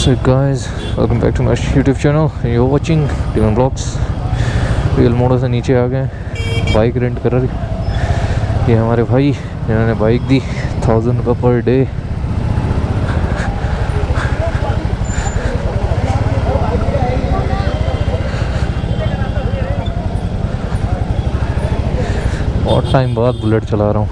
So guys, welcome back to my YouTube channel. You're watching Demon Vlogs. रियल मोड़ो से नीचे आ गए, बाइक रेंट कर रही। ये हमारे भाई, इन्होंने बाइक दी 1000 का पर डे। बहुत टाइम बाद बुलेट चला रहा हूँ।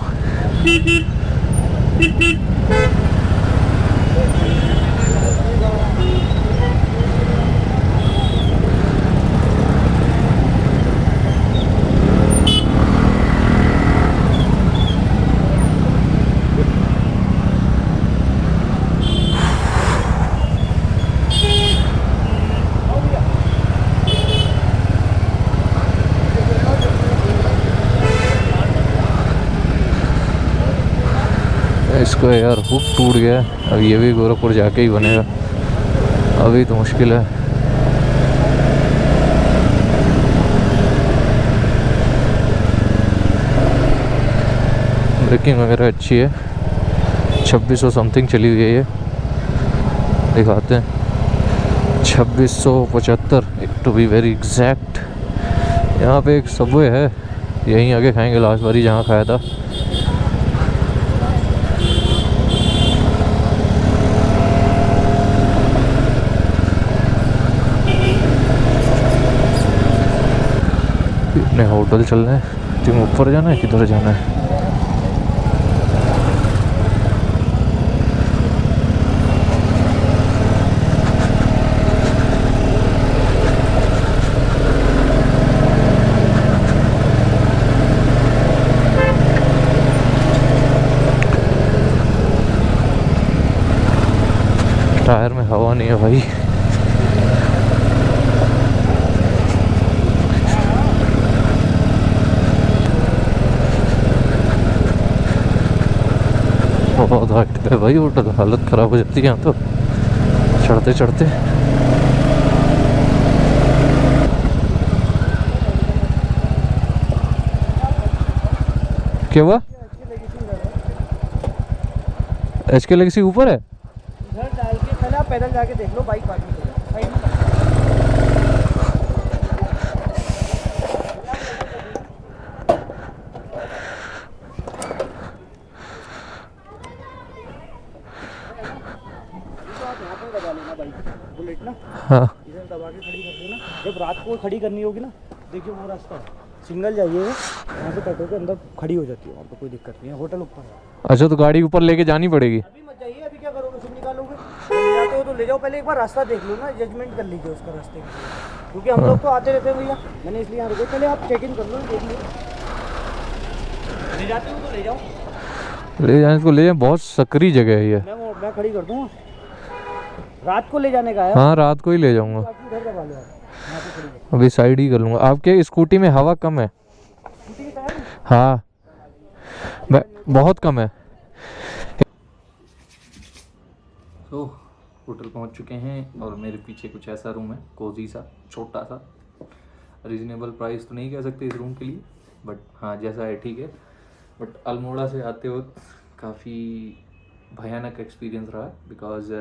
इसको यार हुक टूट गया, अब ये भी गोरखपुर जाके ही बनेगा, अभी तो मुश्किल है। ब्रेकिंग वगैरह अच्छी है, 2600 समथिंग चली हुई है। ये दिखाते हैं 2675 टू बी वेरी एग्जैक्ट। यहाँ पे एक सबवे है, यहीं आगे खाएंगे लास्ट बारी जहाँ खाया था। अपने होटल चल रहे हैं। तुम ऊपर जाना है, किधर जाना है? टायर में हवा नहीं है भाई। बहुत हाइट पे भाई होटल, हालत ख़राब हो जाती है यहाँ तो चढ़ते चढ़ते। क्या हुआ? HK लेगेसी ऊपर है? इधर डाल के पहले आप पैदल जाके देख लो, बाइक पार्किंग साइड में। बुलेट ना, हाँ इधर दबा के खड़ी कर देना। जब रात को खड़ी करनी होगी ना, देखिए वो रास्ता सिंगल जाइए, वहाँ से कटो के अंदर खड़ी हो जाती है, वहाँ पर कोई दिक्कत नहीं है। होटल ऊपर है। अच्छा, तो गाड़ी ऊपर लेके जानी पड़ेगी? अभी मत जाइए, अभी क्या करोगे? सिम निकालोगे? ले जाते हो तो ले जाओ, पहले एक बार रास्ता देख लो ना, जजमेंट कर लीजिए उसका रास्ते की, क्योंकि हम लोग तो आते रहते हैं भैया, मैंने इसलिए यहाँ रुके। पहले आप चेक इन कर लो, देख लो। ले जाते हो तो ले जाओ, ले जाने को ले जाए, बहुत सकरी जगह है ये। मैं खड़ी कर दूँगा। रात को ले जाने का है? हाँ रात को ही ले जाऊंगा, इधर दबा लो, यहाँ पे खड़ी कर। अभी साइड ही कर लूँगा। आपके स्कूटी में हवा कम है? स्कूटी के टायर? हाँ बहुत कम है। तो होटल पहुंच चुके हैं और मेरे पीछे कुछ ऐसा रूम है, कोजी सा, छोटा सा। रीजनेबल प्राइस तो नहीं कह सकते इस रूम के लिए, बट हाँ जैसा है ठीक है। बट अल्मोड़ा से आते वक्त काफ़ी भयानक एक्सपीरियंस रहा, बिकॉज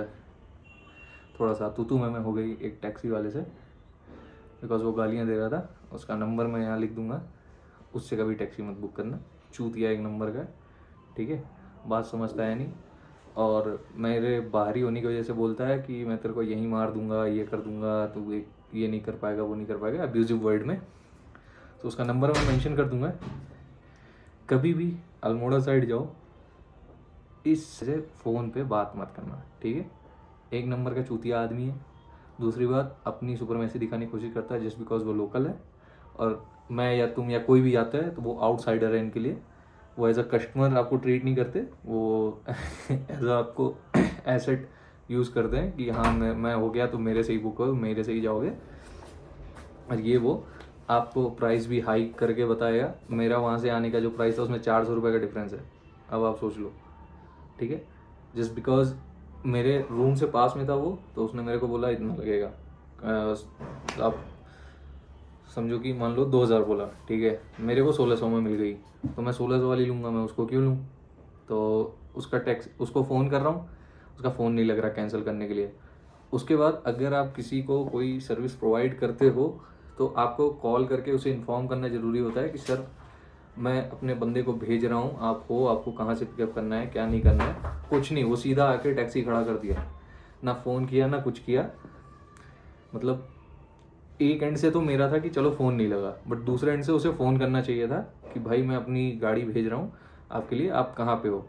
थोड़ा सा तू मैं हो गई एक टैक्सी वाले से, बिकॉज वो गालियाँ दे रहा था। उसका नंबर मैं यहाँ लिख दूँगा, उससे कभी टैक्सी मत बुक करना, चूतिया एक नंबर का, ठीक है? बात समझता है नहीं, और मेरे बाहरी होने की वजह से बोलता है कि मैं तेरे को यहीं मार दूंगा, ये कर दूंगा, तू ये नहीं कर पाएगा, वो नहीं कर पाएगा, अब्यूजिव वर्ड में। तो उसका नंबर मैं मेंशन कर दूंगा। कभी भी अल्मोड़ा साइड जाओ, इससे फ़ोन पे बात मत करना, ठीक है? एक नंबर का चूतिया आदमी है। दूसरी बात, अपनी सुपरमेसी दिखाने की कोशिश करता है जस्ट बिकॉज वो लोकल है, और मैं या तुम या कोई भी आता है तो वो आउटसाइडर है इनके लिए। वो एज अ कस्टमर आपको ट्रीट नहीं करते, वो एज अ आपको एसेट यूज़ करते हैं कि हाँ मैं हो गया तो मेरे से ही बुक हो, मेरे से ही जाओगे। और ये वो आपको प्राइस भी हाइक करके बताएगा। मेरा वहाँ से आने का जो प्राइस था उसमें 400 रुपये का डिफरेंस है, अब आप सोच लो, ठीक है? जस्ट बिकॉज मेरे रूम से पास में था वो, तो उसने मेरे को बोला इतना लगेगा। आप समझो कि मान लो 2000 बोला, ठीक है? मेरे को 1600 में मिल गई, तो मैं 1600 वाली लूँगा, मैं उसको क्यों लूँ? तो उसका टैक्स, उसको फ़ोन कर रहा हूँ, उसका फ़ोन नहीं लग रहा कैंसिल करने के लिए। उसके बाद अगर आप किसी को कोई सर्विस प्रोवाइड करते हो तो आपको कॉल करके उसे इन्फॉर्म करना ज़रूरी होता है कि सर मैं अपने बंदे को भेज रहा हूँ, आप हो, आपको कहाँ से पिकअप करना है, क्या नहीं करना है। कुछ नहीं, वो सीधा आके टैक्सी खड़ा कर दिया, ना फ़ोन किया ना कुछ किया। मतलब एक एंड से तो मेरा था कि चलो फ़ोन नहीं लगा, बट दूसरे एंड से उसे फ़ोन करना चाहिए था कि भाई मैं अपनी गाड़ी भेज रहा हूँ आपके लिए, आप कहाँ पे हो।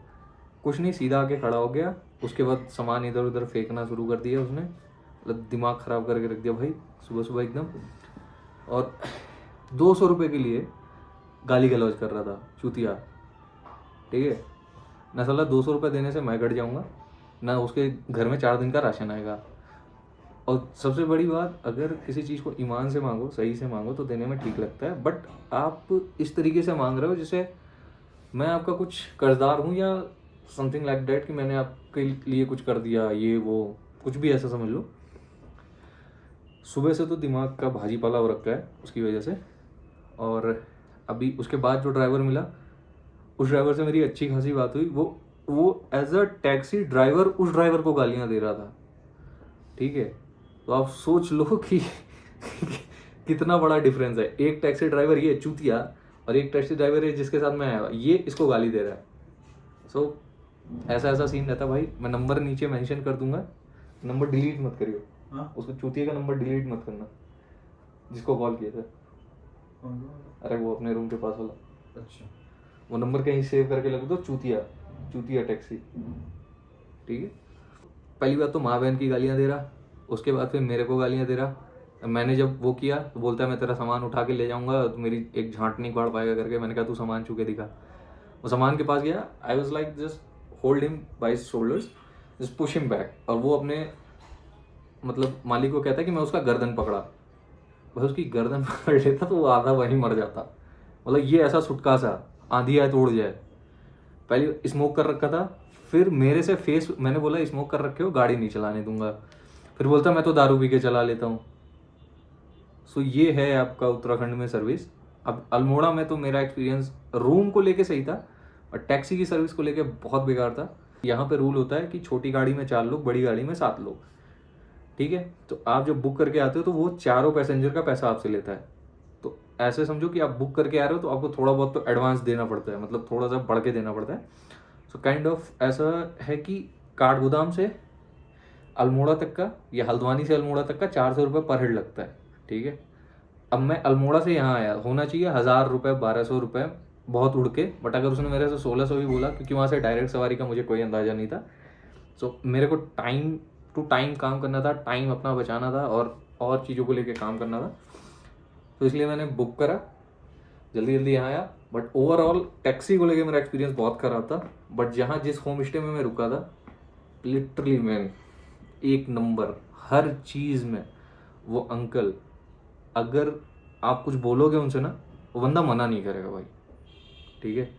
कुछ नहीं, सीधा आके खड़ा हो गया। उसके बाद सामान इधर उधर फेंकना शुरू कर दिया उसने, मतलब दिमाग ख़राब करके रख दिया भाई सुबह सुबह एकदम। और 200 रुपये के लिए गाली गलौज कर रहा था चूतिया, ठीक है ना। साला 200 रुपये देने से मैं घट जाऊँगा ना, उसके घर में 4 दिन का राशन आएगा। और सबसे बड़ी बात, अगर किसी चीज़ को ईमान से मांगो, सही से मांगो तो देने में ठीक लगता है, बट आप इस तरीके से मांग रहे हो जैसे मैं आपका कुछ कर्जदार हूँ या समथिंग लाइक डैट, कि मैंने आपके लिए कुछ कर दिया, ये वो कुछ भी ऐसा समझ लो। सुबह से तो दिमाग का भाजी पाला हो रखा है उसकी वजह से। और अभी उसके बाद जो ड्राइवर मिला, उस ड्राइवर से मेरी अच्छी खासी बात हुई। वो एज अ टैक्सी ड्राइवर उस ड्राइवर को गालियाँ दे रहा था, ठीक है। तो आप सोच लो कि कितना बड़ा डिफरेंस है। एक टैक्सी ड्राइवर ये चूतिया और एक टैक्सी ड्राइवर है जिसके साथ मैं आया, ये इसको गाली दे रहा है। सो ऐसा ऐसा सीन रहता भाई। मैं नंबर नीचे मेंशन कर दूंगा, नंबर डिलीट मत करियो। हाँ? उसको चूतिया का नंबर डिलीट मत करना जिसको कॉल किया था। अरे वो अपने रूम के पास वाला, अच्छा, वो नंबर कहीं सेव करके लग दो, चूतिया चूतिया टैक्सी, ठीक है। पहली बात तो माँ बहन की गालियाँ दे रहा, उसके बाद फिर मेरे को गालियाँ दे रहा। मैंने जब वो किया तो बोलता है मैं तेरा सामान उठा के ले जाऊंगा, तो मेरी एक झांट नहीं पड़ पाएगा करके। मैंने कहा तू सामान छू के दिखा। वो सामान के पास गया, I was like just hold him by shoulders, just push him back. और वो अपने मतलब मालिक को कहता है कि मैं उसका गर्दन पकड़ा। भाई उसकी गर्दन पकड़ लेता तो वो आधा वहीं मर जाता। मतलब ये ऐसा सुटका सा, आंधी आए तो उड़ जाए। पहले स्मोक कर रखा था, फिर मेरे से फेस, मैंने बोला स्मोक कर रखे हो, गाड़ी नहीं चलाने दूंगा। फिर बोलता मैं तो दारू पी के चला लेता हूँ। सो ये है आपका उत्तराखंड में सर्विस। अब अल्मोड़ा में तो मेरा एक्सपीरियंस रूम को लेके सही था, और टैक्सी की सर्विस को लेके बहुत बेकार था। यहाँ पे रूल होता है कि छोटी गाड़ी में 4 लोग, बड़ी गाड़ी में 7 लोग, ठीक है। तो आप जब बुक करके आते हो तो वो चारों पैसेंजर का पैसा आपसे लेता है। तो ऐसे समझो कि आप बुक करके आ रहे हो तो आपको थोड़ा बहुत तो एडवांस देना पड़ता है, मतलब थोड़ा सा बढ़ के देना पड़ता है। सो काइंड ऑफ ऐसा है कि काठगोदाम से अल्मोड़ा तक का या हल्द्वानी से अल्मोड़ा तक का 400 रुपये पर हेड लगता है, ठीक है। अब मैं अल्मोड़ा से यहाँ आया, होना चाहिए 1000 रुपये 1200 रुपये बहुत उड़ के, बट अगर उसने मेरे से 1600 भी बोला, क्योंकि वहाँ से डायरेक्ट सवारी का मुझे कोई अंदाज़ा नहीं था। सो मेरे को टाइम टू टाइम काम करना था, टाइम अपना बचाना था और चीज़ों को लेके काम करना था। तो इसलिए मैंने बुक करा, जल्दी जल्दी यहाँ आया। बट ओवरऑल टैक्सी को लेके मेरा एक्सपीरियंस बहुत ख़राब था। बट जहाँ जिस होम स्टे में मैं रुका था, लिटरली मैन एक नंबर हर चीज़ में। वो अंकल, अगर आप कुछ बोलोगे उनसे ना, वो बंदा मना नहीं करेगा भाई, ठीक है।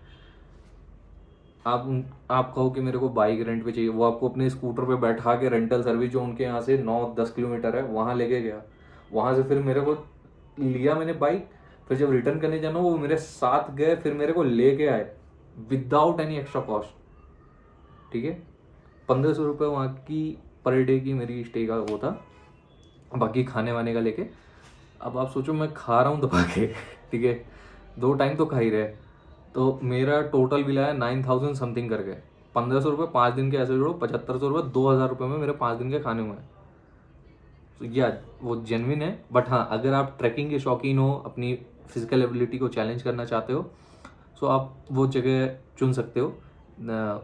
आप कहो कि मेरे को बाइक रेंट पे चाहिए, वो आपको अपने स्कूटर पे बैठा के रेंटल सर्विस जो उनके यहाँ से 9-10 किलोमीटर है वहाँ लेके गया। वहाँ से फिर मेरे को लिया मैंने बाइक, फिर जब रिटर्न करने जाना वो मेरे साथ गए, फिर मेरे को लेके आए विदाउट एनी एक्स्ट्रा कॉस्ट, ठीक है। 1500 रुपये वहाँ की पर डे की मेरी स्टे का वो था, बाकी खाने वाने का लेके। अब आप सोचो मैं खा रहा हूँ दबा के, ठीक है, 2 टाइम तो खा ही रहे। तो मेरा टोटल बिल आया 9000 समथिंग करके। 1500 रुपये 5 दिन के ऐसे जोड़ो, 7500 रुपये 2000 रुपये में मेरे 5 दिन के खाने हुए हैं। तो या वो जेन्युइन है। बट हाँ, अगर आप ट्रैकिंग के शौकीन हो, अपनी फिजिकल एबिलिटी को चैलेंज करना चाहते हो, सो आप वो जगह चुन सकते हो।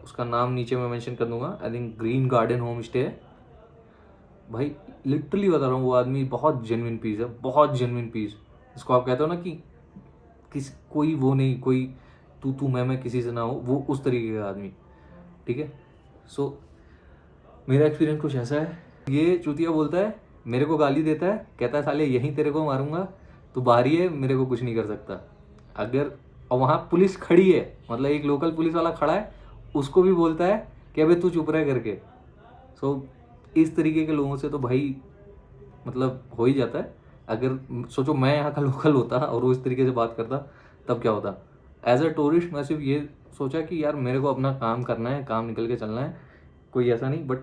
उसका नाम नीचे मैं मेंशन कर दूंगा, I think green garden home stay है। भाई लिटरली बता रहा हूँ, वो आदमी बहुत जेन्युइन पीस है, बहुत जेन्युइन पीस। इसको आप कहते हो ना कि कोई वो नहीं, कोई तू मैं किसी से ना हो, वो उस तरीके का आदमी, ठीक है। सो मेरा एक्सपीरियंस कुछ ऐसा है। ये चूतिया बोलता है, मेरे को गाली देता है, कहता है साले यहीं तेरे को मारूंगा, तू बाहरी है, मेरे को कुछ नहीं कर सकता। अगर और वहाँ पुलिस खड़ी है, मतलब एक लोकल पुलिस वाला खड़ा है, उसको भी बोलता है कि अबे तू चुप रह करके। सो इस तरीके के लोगों से तो भाई मतलब हो ही जाता है। अगर सोचो मैं यहाँ का लोकल होता और वो इस तरीके से बात करता, तब क्या होता। एज अ टूरिस्ट मैं सिर्फ ये सोचा कि यार मेरे को अपना काम करना है, काम निकल के चलना है, कोई ऐसा नहीं। बट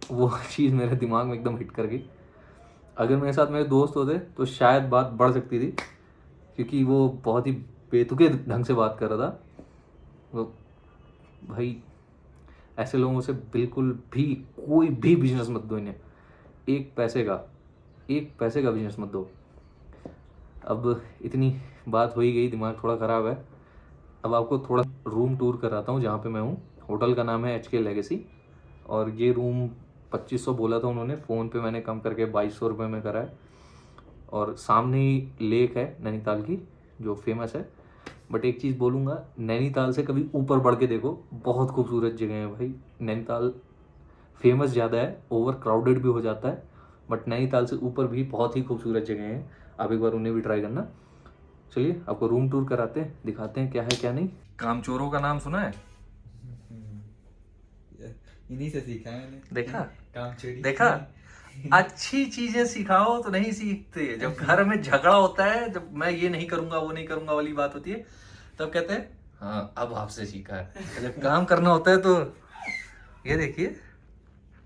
वो चीज़ मेरे दिमाग में एकदम हिट कर गई। अगर मेरे साथ मेरे दोस्त होते तो शायद बात बढ़ सकती थी, क्योंकि वो बहुत ही बेतुके ढंग से बात कर रहा था। वो भाई ऐसे लोगों से बिल्कुल भी कोई भी बिजनेस मत दो इन्हें, एक पैसे का बिजनेस मत दो। अब इतनी बात हो ही गई, दिमाग थोड़ा ख़राब है। अब आपको थोड़ा रूम टूर कराता हूँ जहाँ पे मैं हूँ। होटल का नाम है HK लेगेसी, और ये रूम 2500 बोला था उन्होंने, फ़ोन पे मैंने कम करके 2200 रुपये में करा है। और सामने ही लेक है नैनीताल की जो फेमस है। बट एक चीज़ बोलूँगा, नैनीताल से कभी ऊपर बढ़ के देखो, बहुत खूबसूरत जगह है भाई। नैनीताल फेमस ज़्यादा है, ओवर क्राउडेड भी हो जाता है, बट नैनीताल से ऊपर भी बहुत ही खूबसूरत जगह हैं। आप एक बार उन्हें भी ट्राई करना। चलिए आपको रूम टूर कराते हैं, दिखाते हैं क्या है क्या नहीं। कामचोरों का नाम सुना है? इन्हीं से सीखा है मैंने। देखा कामचोरी देखा, अच्छी चीजें सिखाओ तो नहीं सीखते। जब घर में झगड़ा होता है, जब मैं ये नहीं करूंगा वो नहीं करूंगा वाली बात होती है, तब कहते हैं हाँ अब आपसे सीखा है। जब काम करना होता है तो ये देखिए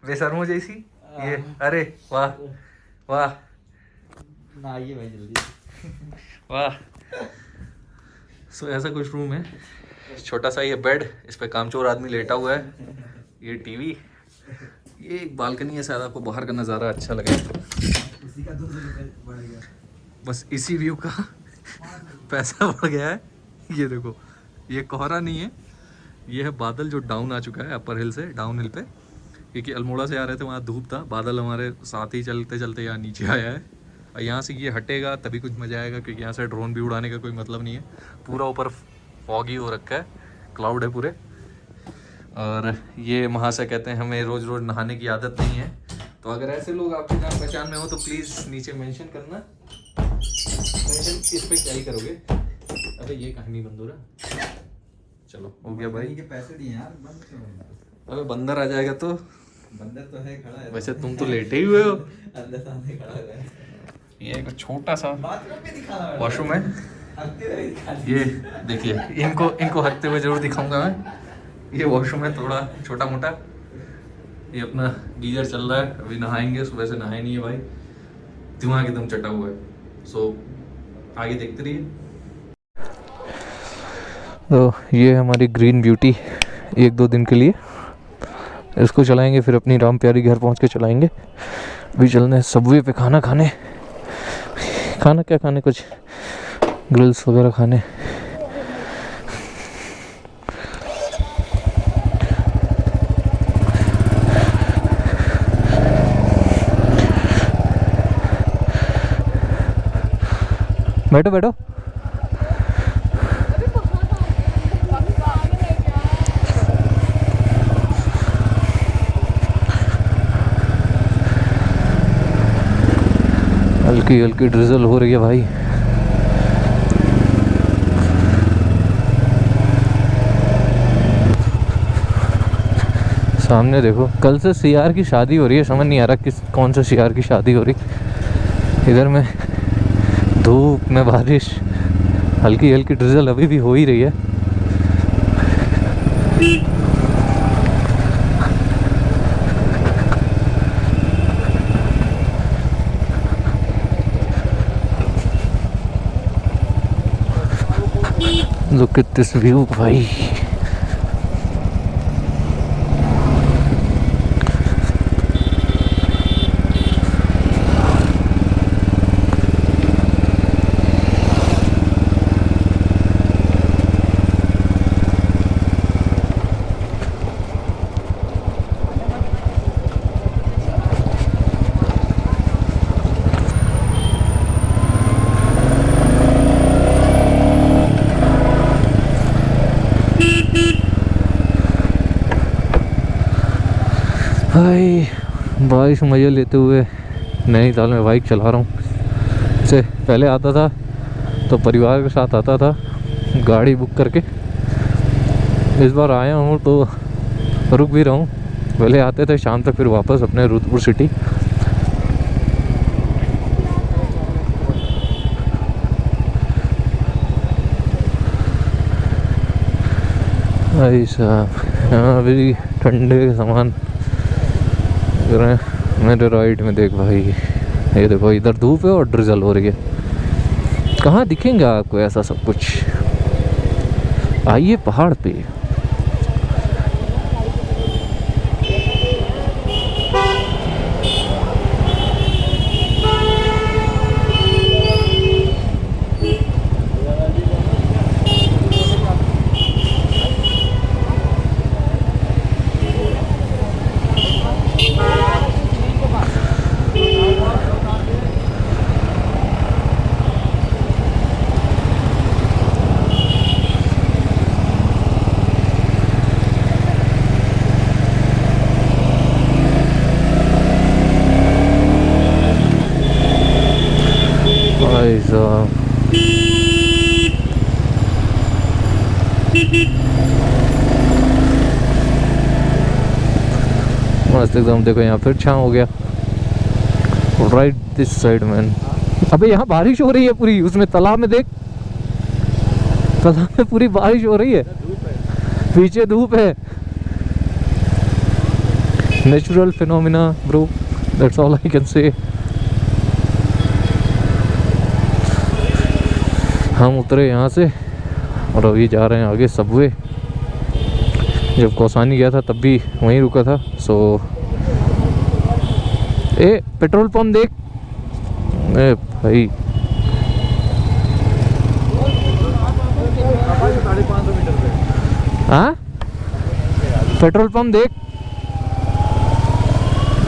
बेशर्मो जैसी ये, अरे वाह वाह ना आइए भाई जल्दी। वाह। सो ऐसा कुछ रूम है, छोटा सा ये बेड, इस पे कामचोर आदमी लेटा हुआ है, ये टीवी, ये एक बालकनी है, शायद आपको बाहर का नज़ारा अच्छा लगे। उसी का 200 रुपये बढ़ गया। बस इसी व्यू का पैसा बढ़ गया है। ये देखो, ये कोहरा नहीं है, ये है बादल जो डाउन आ चुका है अपर हिल से डाउन हिल पे, क्योंकि अल्मोड़ा से आ रहे थे वहाँ धूप था, बादल हमारे साथ ही चलते चलते यहाँ नीचे आया है। और यहाँ से ये हटेगा तभी कुछ मज़ा आएगा, क्योंकि यहाँ से ड्रोन भी उड़ाने का कोई मतलब नहीं है। पूरा ऊपर फॉगी हो रखा है, क्लाउड है पूरे। और ये महाशय कहते हैं हमें रोज़ रोज़ नहाने की आदत नहीं है। तो अगर ऐसे लोग आपके जान पहचान में हो तो प्लीज़ नीचे मेंशन करना। मेंशन इस पे क्या ही करोगे। अरे ये कहानी बंद हो रहा, चलो हो गया भाई। के पैसे दिए यार, बंद क्यों हो गया? अबे बंदर आ जाएगा तो। बंदर तो है खड़ा है। वैसे तुम तो लेटे ही हुए हो। अंदर सामने खड़ा है। ये एक छोटा सा बाथरूम पे दिखाना है। वॉशरूम है। हफ्ते में दिखा ये देखिए, इनको हकते हुए जरूर दिखाऊंगा मैं। ये वॉशरूम है थोड़ा छोटा मोटा। ये अपना गीजर चल रहा है, अभी नहाएंगे, सुबह से नहाए नहीं है भाई, दिमाग एकदम चटा हुआ है। सो आगे देखते रहिए। तो ये है हमारी ग्रीन ब्यूटी, 1-2 दिन के लिए इसको चलाएंगे, फिर अपनी राम प्यारी घर पहुंच के चलाएंगे। अभी चलने सबवे पे खाना खाने, खाना क्या खाने, कुछ ग्रिल्स वगैरह खाने। बैठो बैठो। हल्की हल्की ड्रिजल हो रही है भाई। सामने देखो, कल से सीआर की शादी हो रही है, समझ नहीं आ रहा किस कौन से सीआर की शादी हो रही। इधर में धूप में बारिश, हल्की हल्की ड्रिजल अभी भी हो ही रही है। Look at this view भाई। भाई बारिश मज़े लेते हुए नैनीताल में बाइक चला रहा हूँ। इससे पहले आता था तो परिवार के साथ आता था गाड़ी बुक करके, इस बार आया हूँ तो रुक भी रहा हूँ। पहले आते थे शाम तक, फिर वापस अपने रुद्रपुर सिटी। भाई साहब यहाँ भी ठंडे के सामान मेरे राइट में देख भाई, ये देखो इधर धूप है और ड्रिजल हो रही है। कहाँ दिखेंगे आपको ऐसा सब कुछ? आइए पहाड़ पे। भाई साहब मस्त एकदम। देखो यहाँ फिर छाँव हो गया राइट दिस साइड मैन। अबे यहाँ बारिश हो रही है पूरी, उसमें तालाब में देख, तालाब में पूरी बारिश हो रही है, पीछे धूप है। Natural phenomena bro, that's all I can say. हम उतरे यहाँ से और अभी जा रहे हैं आगे सबवे। जब कौसानी गया था तब भी वहीं रुका था। सो ए पेट्रोल पंप देख, ए भाई 550 मीटर पे। हाँ पेट्रोल पंप देख,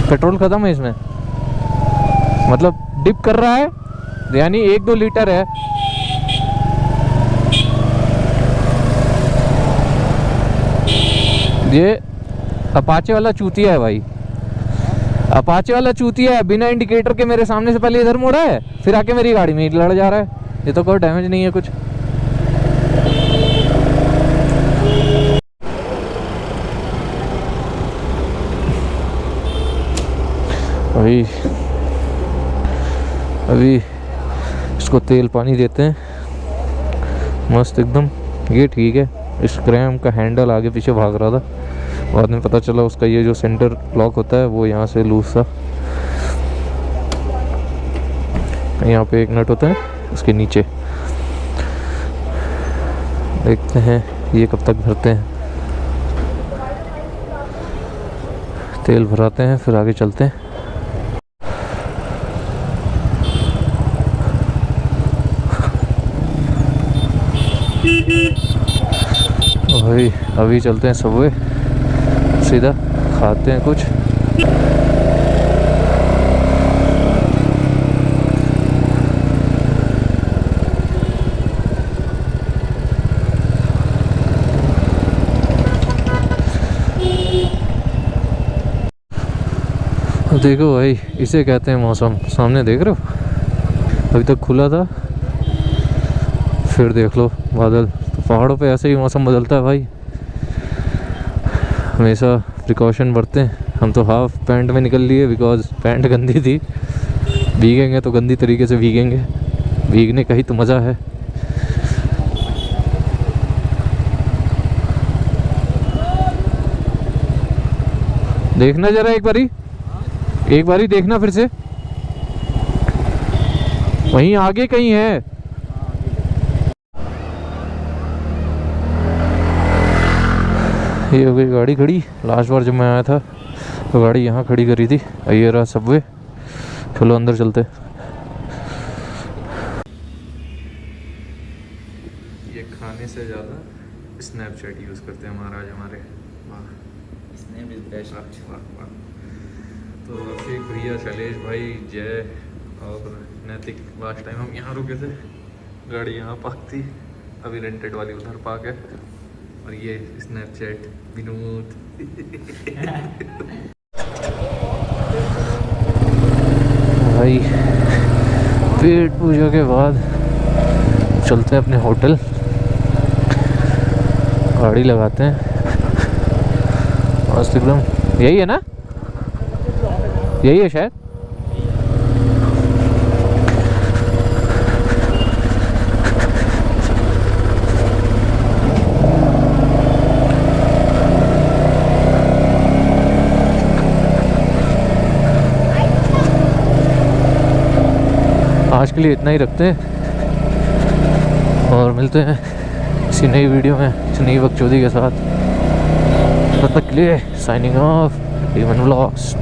पेट्रोल खत्म है इसमें, मतलब डिप कर रहा है, यानी 1-2 लीटर है। ये अपाचे वाला चूतिया है भाई, अपाचे वाला चूतिया है। बिना इंडिकेटर के मेरे सामने से पहले इधर मुड़ा है, फिर आके मेरी गाड़ी में लड़ जा रहा है। ये तो कोई डैमेज नहीं है कुछ। अभी इसको तेल पानी देते हैं मस्त एकदम। ये ठीक है, इस क्रैम का हैंडल आगे पीछे भाग रहा था, बाद में पता चला उसका ये जो सेंटर लॉक होता है वो यहाँ से लूज था। यहाँ पे एक नट होता है उसके नीचे। देखते हैं ये कब तक भरते हैं। तेल भराते हैं फिर आगे चलते हैं। भाई अभी चलते हैं सबवे, सीधा खाते हैं कुछ। देखो भाई इसे कहते हैं मौसम। सामने देख रहे हो, अभी तक खुला था, फिर देख लो बादल। पहाड़ों पे ऐसे ही मौसम बदलता है भाई, हमेशा प्रिकॉशन बरतें। हम तो हाफ पैंट में निकल लिए बिकॉज पैंट गंदी थी। भीगेंगे तो गंदी तरीके से भीगेंगे, भीगने का ही तो मज़ा है। देखना जरा एक बारी देखना फिर से, वहीं आगे कहीं है। ये हो गई गाड़ी खड़ी। लास्ट बार जब मैं आया था तो गाड़ी यहाँ खड़ी करी थी। ये रहा सबवे, चलो अंदर चलते। ये खाने से ज़्यादा स्नैपचैट यूज़ करते हैं महाराज हमारे। Snap is best. वाह। तो रफीक भैया, शैलेश भाई, जय और नैतिक, लास्ट टाइम हम यहाँ रुके थे, गाड़ी यहाँ पार्क थी, अभी रेंटेड वाली उधर पार्क है। और ये स्नैपचैट विनोद। भाई पेट पूजा के बाद चलते हैं अपने होटल, गाड़ी लगाते हैं मस्त एकदम। यही है ना, यही है शायद। के लिए इतना ही रखते हैं और मिलते हैं किसी नई वीडियो में किसी नई बकचोदी के साथ। तब तक के लिए साइनिंग ऑफ डीमन व्लॉग्स।